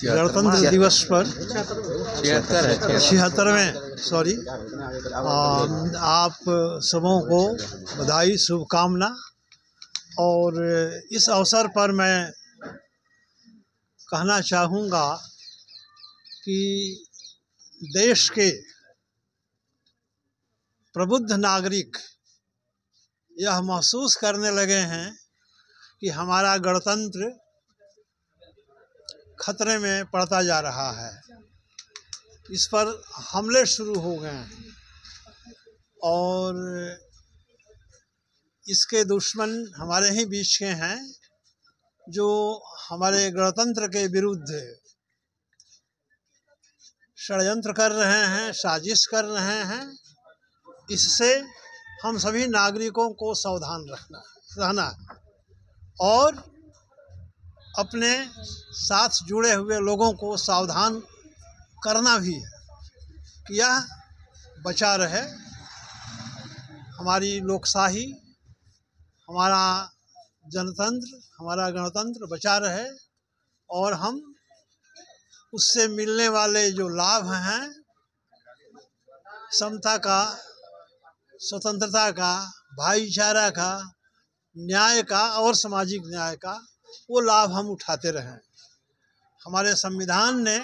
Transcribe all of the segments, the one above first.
गणतंत्र दिवस पर 76वें आप सबों को बधाई, शुभकामना। और इस अवसर पर मैं कहना चाहूँगा कि देश के प्रबुद्ध नागरिक यह महसूस करने लगे हैं कि हमारा गणतंत्र खतरे में पड़ता जा रहा है। इस पर हमले शुरू हो गए हैं और इसके दुश्मन हमारे ही बीच के हैं, जो हमारे गणतंत्र के विरुद्ध षड्यंत्र कर रहे हैं, साजिश कर रहे हैं। इससे हम सभी नागरिकों को सावधान रहना और अपने साथ जुड़े हुए लोगों को सावधान करना भी है कि यह बचा रहे, हमारी लोकशाही, हमारा जनतंत्र, हमारा गणतंत्र बचा रहे और हम उससे मिलने वाले जो लाभ हैं, समता का, स्वतंत्रता का, भाईचारा का, न्याय का और सामाजिक न्याय का, वो लाभ हम उठाते रहें। हमारे संविधान ने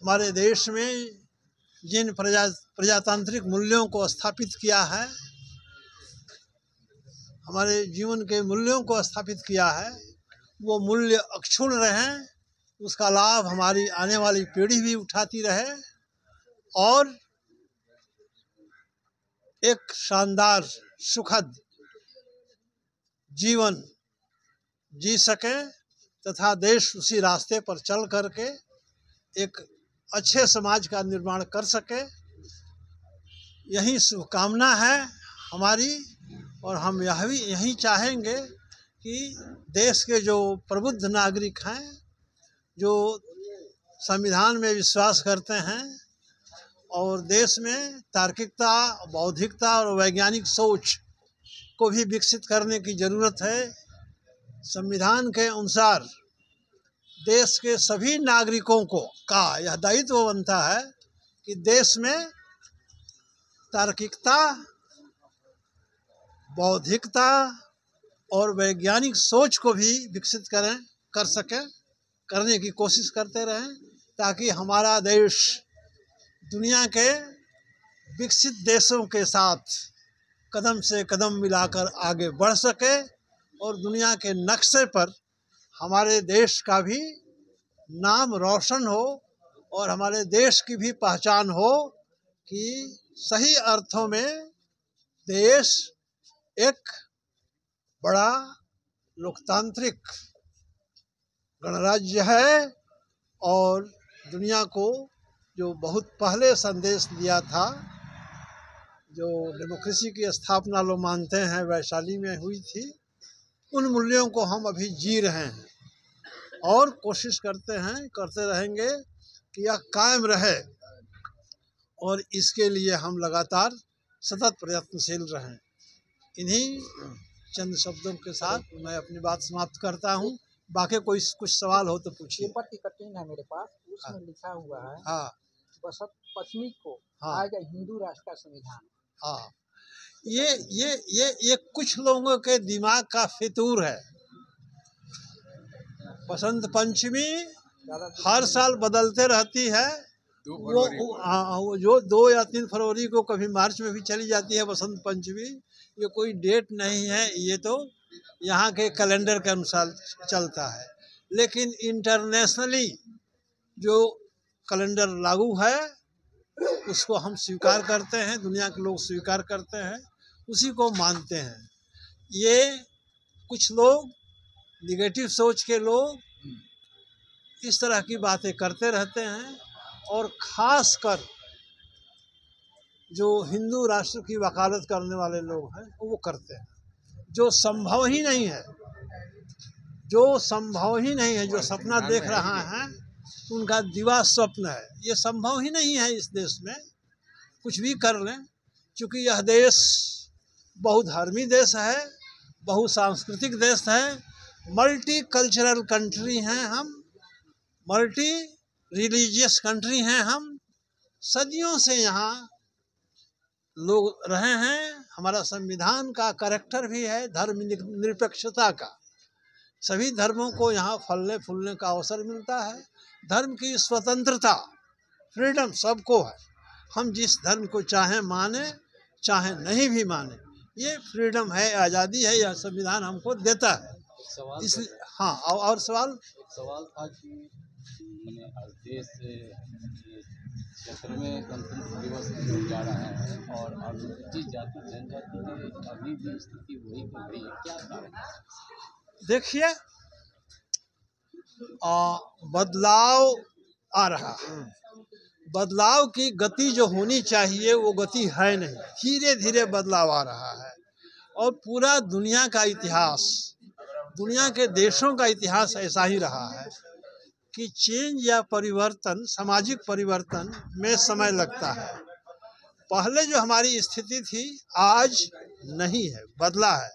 हमारे देश में जिन प्रजातांत्रिक मूल्यों को स्थापित किया है, हमारे जीवन के मूल्यों को स्थापित किया है, वो मूल्य अक्षुण्ण रहें, उसका लाभ हमारी आने वाली पीढ़ी भी उठाती रहे और एक शानदार सुखद जीवन जी सके तथा देश उसी रास्ते पर चल करके एक अच्छे समाज का निर्माण कर सके। यही शुभकामना है हमारी। और हम यही चाहेंगे कि देश के जो प्रबुद्ध नागरिक हैं, जो संविधान में विश्वास करते हैं और देश में तार्किकता, बौद्धिकता और वैज्ञानिक सोच को भी विकसित करने की ज़रूरत है। संविधान के अनुसार देश के सभी नागरिकों का यह दायित्व बनता है कि देश में तार्किकता, बौद्धिकता और वैज्ञानिक सोच को भी विकसित कर सकें, करने की कोशिश करते रहें, ताकि हमारा देश दुनिया के विकसित देशों के साथ कदम से कदम मिलाकर आगे बढ़ सके और दुनिया के नक्शे पर हमारे देश का भी नाम रोशन हो और हमारे देश की भी पहचान हो कि सही अर्थों में देश एक बड़ा लोकतांत्रिक गणराज्य है और दुनिया को जो बहुत पहले संदेश दिया था, जो डेमोक्रेसी की स्थापना लोग मानते हैं वैशाली में हुई थी, उन मूल्यों को हम अभी जी रहे हैं और कोशिश करते रहेंगे कि यह कायम रहे और इसके लिए हम लगातार सतत प्रयत्नशील रहें। इन्हीं चंद शब्दों के साथ मैं अपनी बात समाप्त करता हूँ। बाकी कोई कुछ सवाल हो तो पूछिए। पेपर की कटिंग है मेरे पास, उसमें लिखा हुआ है हाँ, बसंत पंचमी को हाँ, आएगा हिंदू राष्ट्र का संविधान। हाँ, ये कुछ लोगों के दिमाग का फितूर है। बसंत पंचमी हर साल बदलते रहती है। वो जो 2 या 3 फरवरी को, कभी मार्च में भी चली जाती है बसंत पंचमी। ये कोई डेट नहीं है, ये तो यहाँ के कैलेंडर के अनुसार चलता है। लेकिन इंटरनेशनली जो कैलेंडर लागू है उसको हम स्वीकार करते हैं, दुनिया के लोग स्वीकार करते हैं, उसी को मानते हैं। ये कुछ लोग, निगेटिव सोच के लोग, इस तरह की बातें करते रहते हैं और ख़ासकर जो हिंदू राष्ट्र की वकालत करने वाले लोग हैं वो करते हैं, जो संभव ही नहीं है, जो सपना देख रहा है उनका दिवा स्वप्न है। ये संभव ही नहीं है इस देश में कुछ भी कर लें, क्योंकि यह देश बहुधर्मी देश है, बहुसांस्कृतिक देश है, मल्टी कल्चरल कंट्री हैं हम। मल्टी रिलीजियस कंट्री हैं हम, सदियों से यहाँ लोग रहे हैं। हमारा संविधान का कैरेक्टर भी है धर्म निरपेक्षता का। सभी धर्मों को यहाँ फलने फूलने का अवसर मिलता है। धर्म की स्वतंत्रता, फ्रीडम सबको है। हम जिस धर्म को चाहें माने, चाहे नहीं भी माने, ये फ्रीडम है, आज़ादी है, यह संविधान हमको देता है। इसलिए हाँ, और सवाल था कि मैंने देश से क्षेत्र में गणतंत्र दिवस जा रहा है और अनुसूचित जाति जनजाति की अभी भी स्थिति वही बन रही है, क्या कारण है? देखिए, बदलाव आ रहा है। बदलाव की गति जो होनी चाहिए वो गति है नहीं, धीरे धीरे बदलाव आ रहा है। और पूरा दुनिया का इतिहास, दुनिया के देशों का इतिहास ऐसा ही रहा है कि चेंज या परिवर्तन, सामाजिक परिवर्तन में समय लगता है। पहले जो हमारी स्थिति थी आज नहीं है, बदला है।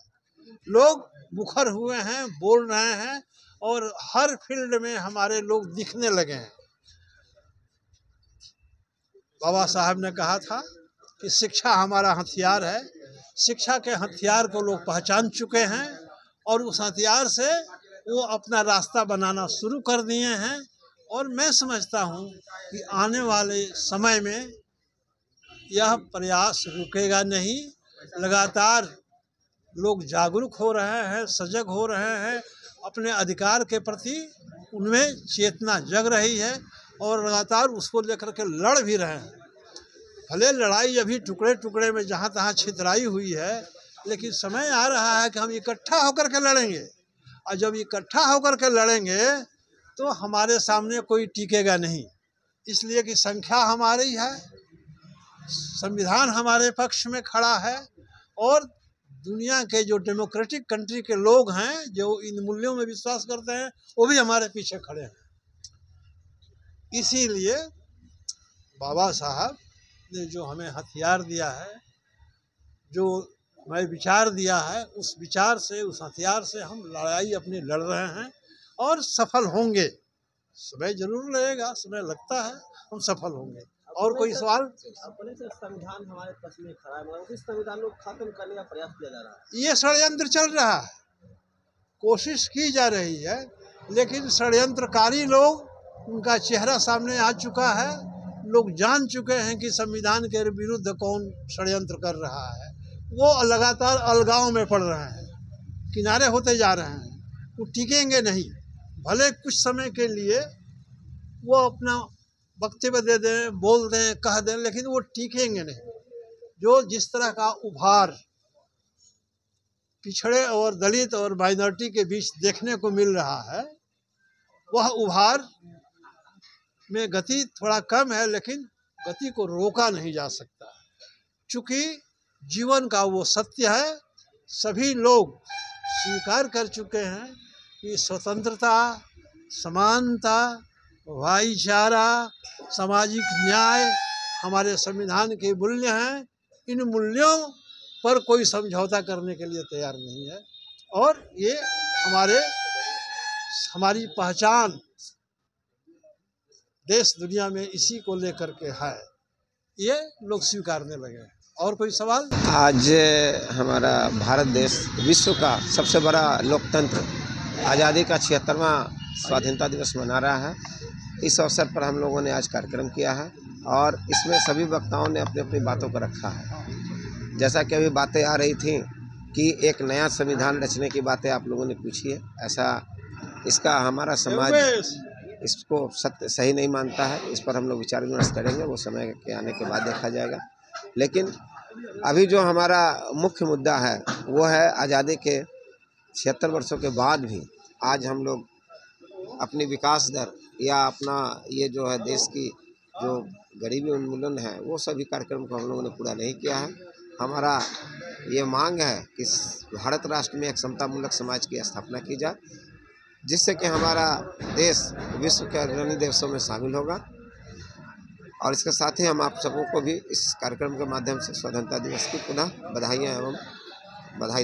लोग मुखर हुए हैं, बोल रहे हैं और हर फील्ड में हमारे लोग दिखने लगे हैं। बाबा साहब ने कहा था कि शिक्षा हमारा हथियार है। शिक्षा के हथियार को लोग पहचान चुके हैं और उस हथियार से वो अपना रास्ता बनाना शुरू कर दिए हैं। और मैं समझता हूँ कि आने वाले समय में यह प्रयास रुकेगा नहीं। लगातार लोग जागरूक हो रहे हैं, सजग हो रहे हैं, अपने अधिकार के प्रति उनमें चेतना जग रही है और लगातार उसको लेकर के लड़ भी रहे हैं। भले लड़ाई अभी टुकड़े टुकड़े में जहाँ तहाँ छितराई हुई है, लेकिन समय आ रहा है कि हम इकट्ठा होकर के लड़ेंगे। और जब इकट्ठा होकर के लड़ेंगे तो हमारे सामने कोई टिकेगा नहीं, इसलिए कि संख्या हमारी है, संविधान हमारे पक्ष में खड़ा है और दुनिया के जो डेमोक्रेटिक कंट्री के लोग हैं, जो इन मूल्यों में विश्वास करते हैं, वो भी हमारे पीछे खड़े हैं। इसीलिए बाबा साहब ने जो हमें हथियार दिया है, जो हमें विचार दिया है, उस विचार से, उस हथियार से हम लड़ाई अपनी लड़ रहे हैं और सफल होंगे। समय जरूर लगेगा, समय लगता है, हम सफल होंगे। और कोई सवाल? अपने से संविधान हमारे पक्ष में खड़ा है, मगर उस संविधान को खत्म करने का प्रयास किया जा रहा है। ये षड्यंत्र चल रहा है, कोशिश की जा रही है, लेकिन षड्यंत्रकारी लोग, उनका चेहरा सामने आ चुका है। लोग जान चुके हैं कि संविधान के विरुद्ध कौन षड्यंत्र कर रहा है। वो लगातार अलगाव में पड़ रहे हैं, किनारे होते जा रहे हैं। वो टिकेंगे नहीं। भले कुछ समय के लिए वो अपना वक्तव्य दे दें, बोल दें, कह दें, लेकिन वो टिकेंगे नहीं। जो जिस तरह का उभार पिछड़े और दलित और माइनॉरिटी के बीच देखने को मिल रहा है, वह उभार में गति थोड़ा कम है, लेकिन गति को रोका नहीं जा सकता। चूँकि जीवन का वो सत्य है, सभी लोग स्वीकार कर चुके हैं कि स्वतंत्रता, समानता, भाईचारा, सामाजिक न्याय हमारे संविधान के मूल्य हैं। इन मूल्यों पर कोई समझौता करने के लिए तैयार नहीं है और ये हमारी पहचान देश दुनिया में इसी को लेकर के है। ये लोग स्वीकारने लगे हैं। और कोई सवाल? आज हमारा भारत देश विश्व का सबसे बड़ा लोकतंत्र आज़ादी का 76वां स्वाधीनता दिवस मना रहा है। इस अवसर पर हम लोगों ने आज कार्यक्रम किया है और इसमें सभी वक्ताओं ने अपनी अपनी बातों को रखा है। जैसा कि अभी बातें आ रही थी कि एक नया संविधान रचने की बातें आप लोगों ने पूछी है, ऐसा इसका हमारा समाज इसको सही नहीं मानता है। इस पर हम लोग विचार विमर्श करेंगे, वो समय के आने के बाद देखा जाएगा। लेकिन अभी जो हमारा मुख्य मुद्दा है वो है आज़ादी के 76 वर्षों के बाद भी आज हम लोग अपनी विकास दर या अपना ये जो है देश की जो गरीबी उन्मूलन है, वो सभी कार्यक्रम को हम लोगों ने पूरा नहीं किया है। हमारा ये मांग है कि भारत राष्ट्र में एक समतामूलक समाज की स्थापना की जाए, जिससे कि हमारा देश विश्व के अग्रणी देशों में शामिल होगा। और इसके साथ ही हम आप सबों को भी इस कार्यक्रम के माध्यम से स्वतंत्रता दिवस की पुनः बधाइयाँ एवं बधाई